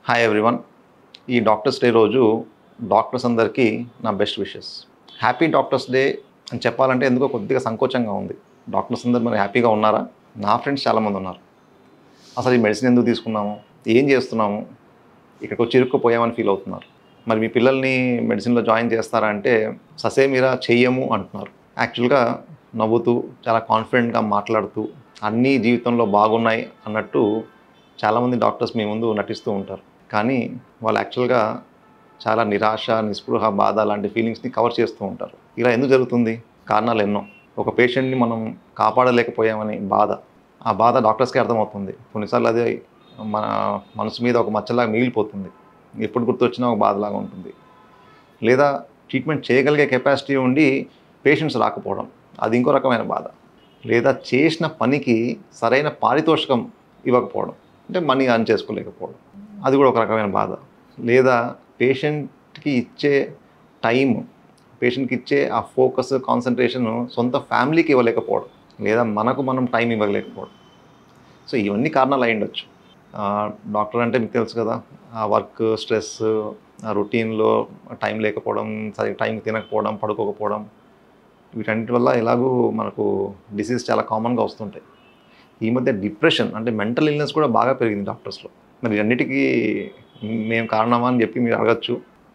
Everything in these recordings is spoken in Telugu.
Hi everyone. ఈ డాక్టర్స్ డే రోజు డాక్టర్స్ అందరికీ నా best wishes. Happy doctors day అని చెప్పాలంటే ఎందుకో కొద్దిగా సంకోచంగా ఉంది. డాక్టర్స్ అందరు మరి హ్యాపీగా ఉన్నారా? నా ఫ్రెండ్స్ చాలామంది ఉన్నారు. అసలు ఈ మెడిసిన్ ఎందుకు తీసుకున్నాము, ఏం చేస్తున్నాము, ఇక్కడికి వచ్చి ఇరుక్కుపోయామని ఫీల్ అవుతున్నారు. మరి మీ పిల్లల్ని మెడిసిన్లో జాయిన్ చేస్తారా అంటే ససేమిరా చెయ్యము అంటున్నారు. యాక్చువల్గా నవ్వుతూ చాలా కాన్ఫిడెంట్గా మాట్లాడుతూ అన్నీ జీవితంలో బాగున్నాయి అన్నట్టు చాలామంది డాక్టర్స్ మీ ముందు నటిస్తూ ఉంటారు. కానీ వాళ్ళు యాక్చువల్గా చాలా నిరాశ, నిస్పృహ, బాధ లాంటి ఫీలింగ్స్ని కవర్ చేస్తూ ఉంటారు. ఇలా ఎందుకు జరుగుతుంది? కారణాలు ఎన్నో. ఒక పేషెంట్ని మనం కాపాడలేకపోయామని బాధ, ఆ బాధ డాక్టర్స్కే అర్థమవుతుంది. కొన్నిసార్లు అది మన మనసు మీద ఒక మచ్చలాగా మిగిలిపోతుంది. ఎప్పుడు గుర్తొచ్చినా ఒక బాధలాగా ఉంటుంది. లేదా ట్రీట్మెంట్ చేయగలిగే కెపాసిటీ ఉండి పేషెంట్స్ రాకపోవడం, అది ఇంకో రకమైన బాధ. లేదా చేసిన పనికి సరైన పారితోషికం ఇవ్వకపోవడం, అంటే మనీ అర్న్ చేసుకోలేకపోవడం, అది కూడా ఒక రకమైన బాధ. లేదా పేషెంట్కి ఇచ్చే టైం, పేషెంట్కి ఇచ్చే ఆ ఫోకస్, కాన్సన్ట్రేషన్ సొంత ఫ్యామిలీకి ఇవ్వలేకపోవడం, లేదా మనకు మనం టైం ఇవ్వలేకపోవడం. సో ఇవన్నీ కారణాలు అయి ఉండొచ్చు. డాక్టర్ అంటే మీకు తెలుసు కదా, ఆ వర్క్ స్ట్రెస్, ఆ రొటీన్లో టైం లేకపోవడం, సరిగ్గా టైంకి తినకపోవడం, పడుకోకపోవడం, వీటన్నిటి వల్ల ఎలాగూ మనకు డిసీజ్ చాలా కామన్గా వస్తుంటాయి. ఈ మధ్య డిప్రెషన్ అంటే మెంటల్ ఇల్నెస్ కూడా బాగా పెరిగింది డాక్టర్స్లో. మరి అన్నిటికీ మేము కారణమా అని చెప్పి మీరు అడగచ్చు.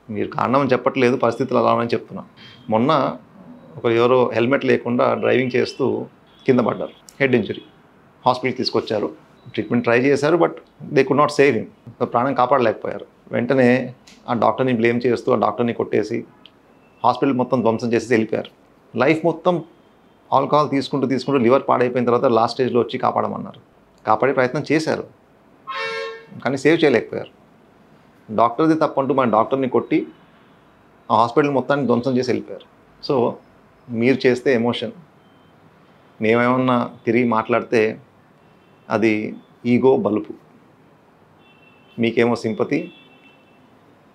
మీరు కారణం అని చెప్పట్లేదు, పరిస్థితులు అలా అని చెప్తున్నా. మొన్న ఎవరో హెల్మెట్ లేకుండా డ్రైవింగ్ చేస్తూ కింద పడ్డారు, హెడ్ ఇంజరీ. హాస్పిటల్కి తీసుకొచ్చారు, ట్రీట్మెంట్ ట్రై చేశారు, but they could not save him. ప్రాణం కాపాడలేకపోయారు. వెంటనే ఆ డాక్టర్ని బ్లేమ్ చేస్తూ ఆ డాక్టర్ని కొట్టేసి హాస్పిటల్ మొత్తం ధ్వంసం చేసి వెళ్ళిపోయారు. లైఫ్ మొత్తం ఆల్కహాల్ తీసుకుంటూ లివర్ పాడైపోయిన తర్వాత లాస్ట్ స్టేజ్లో వచ్చి కాపాడమన్నారు. కాపాడే ప్రయత్నం చేశారు, కానీ సేవ్ చేయలేకపోయారు. డాక్టర్ది తప్పంటూ మన డాక్టర్ని కొట్టి ఆ హాస్పిటల్ మొత్తాన్ని ధ్వంసం చేసి వెళ్ళిపోయారు. సో మీరు చేస్తే ఎమోషన్, మేమేమన్నా తిరిగి మాట్లాడితే అది ఈగో, బలుపు. మీకేమో సింపతి,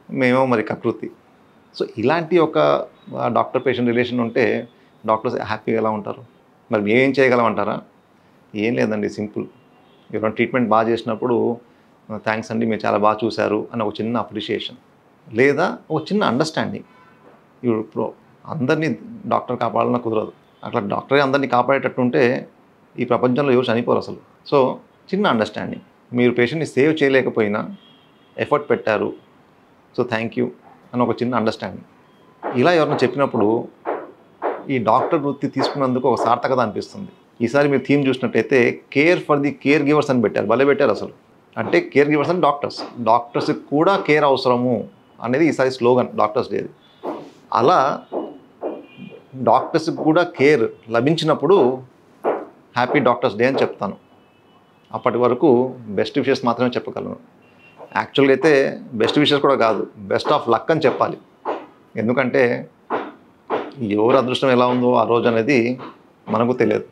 మేమేమో మరి కకృతి. సో ఇలాంటి ఒక డాక్టర్ పేషెంట్ రిలేషన్ ఉంటే డాక్టర్స్ హ్యాపీగా ఎలా ఉంటారు? మరి మేమేం చేయగలమంటారా? ఏం లేదండి, సింపుల్. ఎవరైనా ట్రీట్మెంట్ బాగా చేసినప్పుడు థ్యాంక్స్ అండి, మీరు చాలా బాగా చూశారు అని ఒక చిన్న అప్రిషియేషన్, లేదా ఒక చిన్న అండర్స్టాండింగ్. ఇప్పుడు అందరినీ డాక్టర్ కాపాడాలన్నా కుదరదు. అట్లా డాక్టరే అందరినీ కాపాడేటట్టు ఉంటే ఈ ప్రపంచంలో ఎవరు చనిపోరు అసలు. సో చిన్న అండర్స్టాండింగ్, మీరు పేషెంట్ని సేవ్ చేయలేకపోయినా ఎఫర్ట్ పెట్టారు, సో థ్యాంక్ యూ అని ఒక చిన్న అండర్స్టాండింగ్. ఇలా ఎవరైనా చెప్పినప్పుడు ఈ డాక్టర్ వృత్తి తీసుకున్నందుకు ఒక సార్థకత అనిపిస్తుంది. ఈసారి మీరు థీమ్ చూసినట్టయితే care for the care givers అని పెట్టారు. భలే పెట్టారు అసలు. అంటే కేర్ గివర్స్ అని డాక్టర్స్కి కూడా కేర్ అవసరము అనేది ఈసారి స్లోగన్ డాక్టర్స్ డేది. అలా డాక్టర్స్కి కూడా కేర్ లభించినప్పుడు హ్యాపీ డాక్టర్స్ డే అని చెప్తాను. అప్పటి వరకు బెస్ట్ విషెస్ మాత్రమే చెప్పగలను. యాక్చువల్గా అయితే బెస్ట్ విషెస్ కూడా కాదు, బెస్ట్ ఆఫ్ లక్ అని చెప్పాలి. ఎందుకంటే ఎవరు అదృష్టం ఎలా ఉందో ఆ రోజు అనేది మనకు తెలియదు.